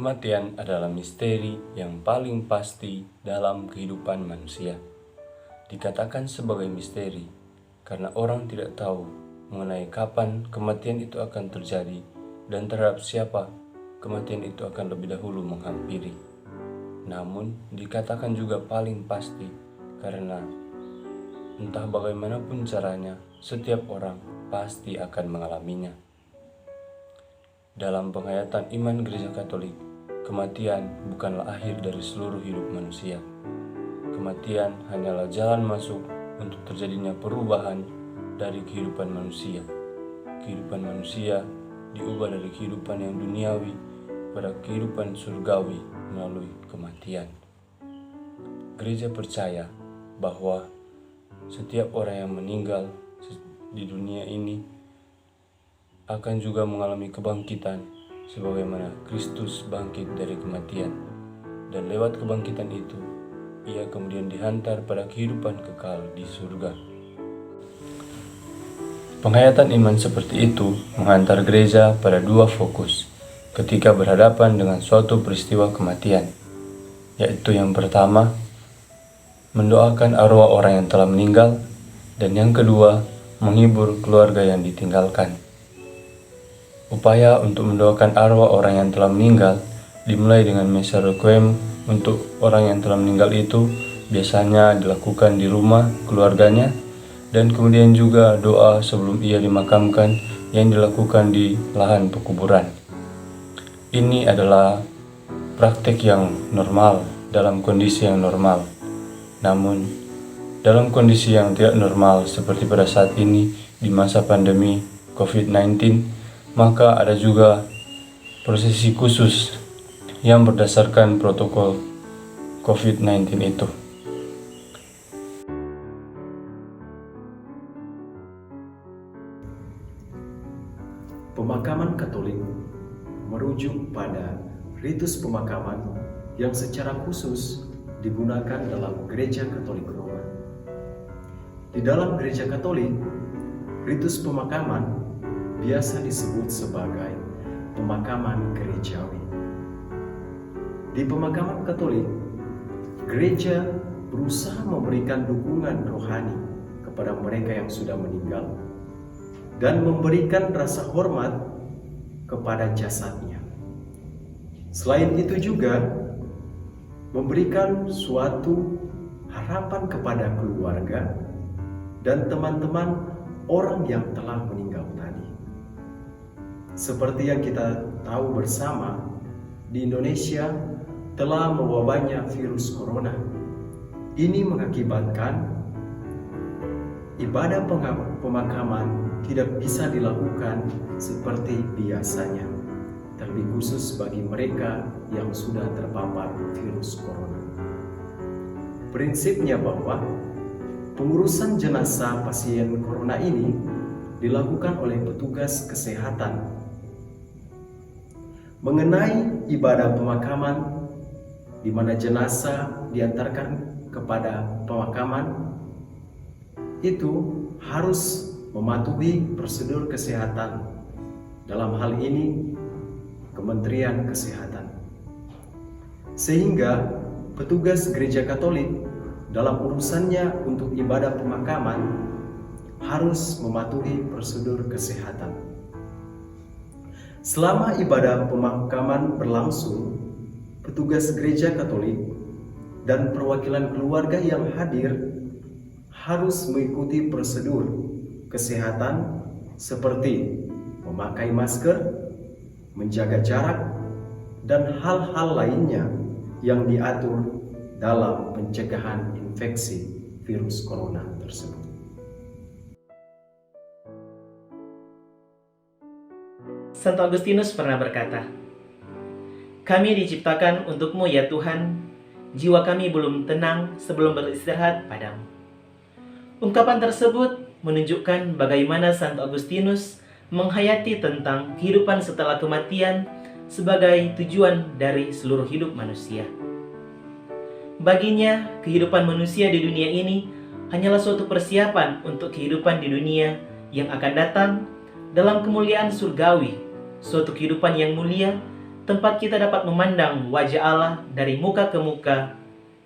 Kematian adalah misteri yang paling pasti dalam kehidupan manusia. Dikatakan sebagai misteri karena orang tidak tahu mengenai kapan kematian itu akan terjadi dan terhadap siapa kematian itu akan lebih dahulu menghampiri. Namun dikatakan juga paling pasti karena entah bagaimanapun caranya, setiap orang pasti akan mengalaminya. Dalam penghayatan iman Gereja Katolik, kematian bukanlah akhir dari seluruh hidup manusia. Kematian hanyalah jalan masuk untuk terjadinya perubahan dari kehidupan manusia. Kehidupan manusia diubah dari kehidupan yang duniawi pada kehidupan surgawi melalui kematian. Gereja percaya bahwa setiap orang yang meninggal di dunia ini akan juga mengalami kebangkitan sebagaimana Kristus bangkit dari kematian, dan lewat kebangkitan itu ia kemudian dihantar pada kehidupan kekal di surga. Penghayatan iman seperti itu menghantar gereja pada dua fokus ketika berhadapan dengan suatu peristiwa kematian, yaitu yang pertama, mendoakan arwah orang yang telah meninggal, dan yang kedua, menghibur keluarga yang ditinggalkan. Upaya untuk mendoakan arwah orang yang telah meninggal dimulai dengan misa requiem untuk orang yang telah meninggal itu biasanya dilakukan di rumah keluarganya, dan kemudian juga doa sebelum ia dimakamkan yang dilakukan di lahan pekuburan. Ini adalah praktik yang normal dalam kondisi yang normal. Namun dalam kondisi yang tidak normal seperti pada saat ini di masa pandemi COVID-19, maka ada juga prosesi khusus yang berdasarkan protokol COVID-19 itu. Pemakaman Katolik merujuk pada ritus pemakaman yang secara khusus digunakan dalam Gereja Katolik Roma. Di dalam Gereja Katolik, ritus pemakaman biasa disebut sebagai pemakaman gerejawi. Di pemakaman Katolik, gereja berusaha memberikan dukungan rohani kepada mereka yang sudah meninggal dan memberikan rasa hormat kepada jasadnya. Selain itu juga memberikan suatu harapan kepada keluarga dan teman-teman orang yang telah meninggal tadi. Seperti yang kita tahu bersama, di Indonesia telah mewabahnya virus corona. Ini mengakibatkan ibadah pemakaman tidak bisa dilakukan seperti biasanya, terlebih khusus bagi mereka yang sudah terpapar virus corona. Prinsipnya bahwa pengurusan jenazah pasien corona ini dilakukan oleh petugas kesehatan. Mengenai ibadah pemakaman di mana jenazah diantarkan kepada pemakaman, itu harus mematuhi prosedur kesehatan. Dalam hal ini Kementerian Kesehatan. Sehingga petugas Gereja Katolik dalam urusannya untuk ibadah pemakaman harus mematuhi prosedur kesehatan. Selama ibadah pemakaman berlangsung, petugas Gereja Katolik dan perwakilan keluarga yang hadir harus mengikuti prosedur kesehatan seperti memakai masker, menjaga jarak, dan hal-hal lainnya yang diatur dalam pencegahan infeksi virus corona tersebut. Santo Agustinus pernah berkata, "Kami diciptakan untukmu ya Tuhan, jiwa kami belum tenang sebelum beristirahat padamu." Ungkapan tersebut menunjukkan bagaimana Santo Agustinus menghayati tentang kehidupan setelah kematian sebagai tujuan dari seluruh hidup manusia. Baginya, kehidupan manusia di dunia ini hanyalah suatu persiapan untuk kehidupan di dunia yang akan datang dalam kemuliaan surgawi, suatu kehidupan yang mulia tempat kita dapat memandang wajah Allah dari muka ke muka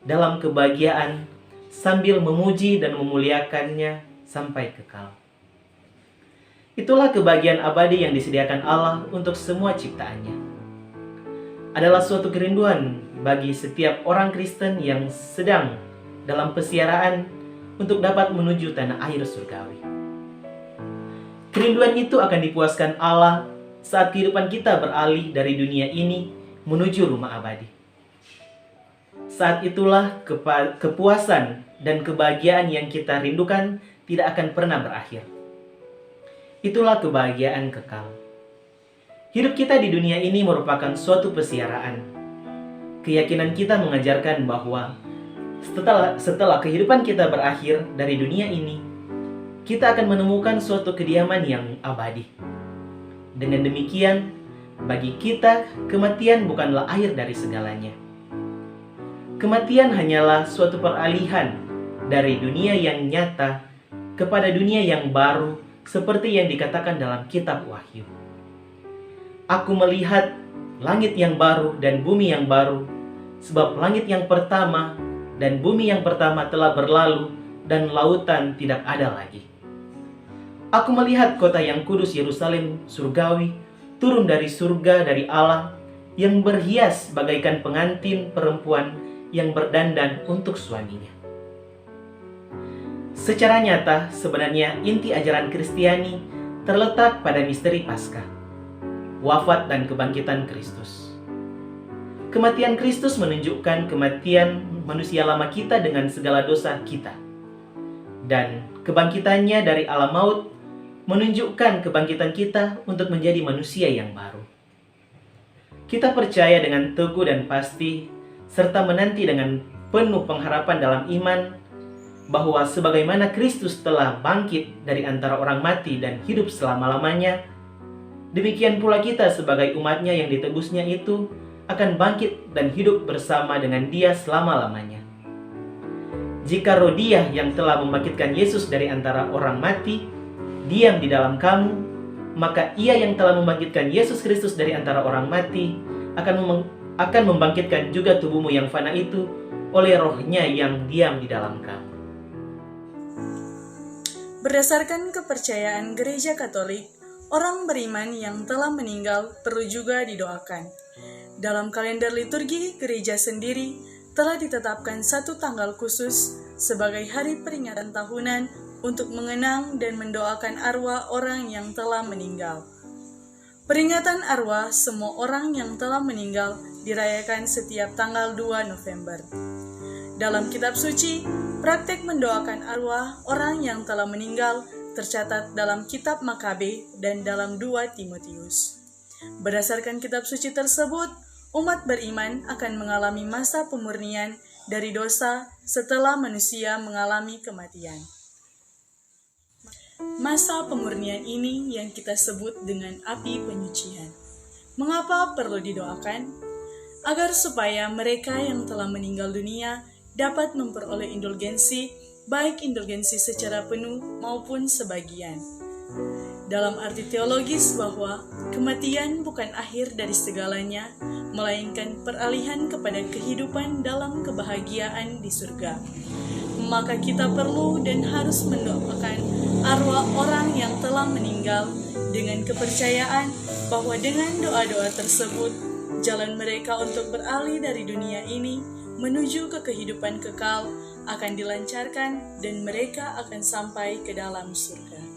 dalam kebahagiaan sambil memuji dan memuliakannya sampai kekal. Itulah kebahagiaan abadi yang disediakan Allah untuk semua ciptaannya. Adalah suatu kerinduan bagi setiap orang Kristen yang sedang dalam pesiaraan untuk dapat menuju tanah air surgawi. Kerinduan itu akan dipuaskan Allah saat kehidupan kita beralih dari dunia ini menuju rumah abadi. Saat itulah kepuasan dan kebahagiaan yang kita rindukan tidak akan pernah berakhir. Itulah kebahagiaan kekal. Hidup kita di dunia ini merupakan suatu pesiaraan. Keyakinan kita mengajarkan bahwa setelah kehidupan kita berakhir dari dunia ini, kita akan menemukan suatu kediaman yang abadi. Dengan demikian, bagi kita, kematian bukanlah akhir dari segalanya. Kematian hanyalah suatu peralihan dari dunia yang nyata kepada dunia yang baru, seperti yang dikatakan dalam kitab Wahyu. Aku melihat langit yang baru dan bumi yang baru, sebab langit yang pertama dan bumi yang pertama telah berlalu dan lautan tidak ada lagi. Aku melihat kota yang kudus Yerusalem surgawi turun dari surga dari Allah, yang berhias bagaikan pengantin perempuan yang berdandan untuk suaminya. Secara nyata, sebenarnya inti ajaran Kristiani terletak pada misteri Paskah, wafat dan kebangkitan Kristus. Kematian Kristus menunjukkan kematian manusia lama kita dengan segala dosa kita. Dan kebangkitannya dari alam maut menunjukkan kebangkitan kita untuk menjadi manusia yang baru. Kita percaya dengan teguh dan pasti, serta menanti dengan penuh pengharapan dalam iman, bahwa sebagaimana Kristus telah bangkit dari antara orang mati dan hidup selama-lamanya, demikian pula kita sebagai umatnya yang ditebusnya itu akan bangkit dan hidup bersama dengan Dia selama-lamanya. Jika roh Dia yang telah membangkitkan Yesus dari antara orang mati diam di dalam kamu, maka Ia yang telah membangkitkan Yesus Kristus dari antara orang mati akan membangkitkan juga tubuhmu yang fana itu oleh Roh-Nya yang diam di dalam kamu. Berdasarkan kepercayaan Gereja Katolik, orang beriman yang telah meninggal perlu juga didoakan. Dalam kalender liturgi gereja sendiri telah ditetapkan satu tanggal khusus sebagai hari peringatan tahunan untuk mengenang dan mendoakan arwah orang yang telah meninggal. Peringatan arwah semua orang yang telah meninggal dirayakan setiap tanggal 2 November. Dalam kitab suci, praktek mendoakan arwah orang yang telah meninggal tercatat dalam kitab Makabe dan dalam 2 Timotius. Berdasarkan kitab suci tersebut, umat beriman akan mengalami masa pemurnian dari dosa setelah manusia mengalami kematian. Masa pemurnian ini yang kita sebut dengan api penyucian. Mengapa perlu didoakan? Agar supaya mereka yang telah meninggal dunia dapat memperoleh indulgensi, baik indulgensi secara penuh maupun sebagian. Dalam arti teologis bahwa kematian bukan akhir dari segalanya, melainkan peralihan kepada kehidupan dalam kebahagiaan di surga. Maka kita perlu dan harus mendoakan arwah orang yang telah meninggal dengan kepercayaan bahwa dengan doa-doa tersebut, jalan mereka untuk beralih dari dunia ini menuju ke kehidupan kekal akan dilancarkan dan mereka akan sampai ke dalam surga.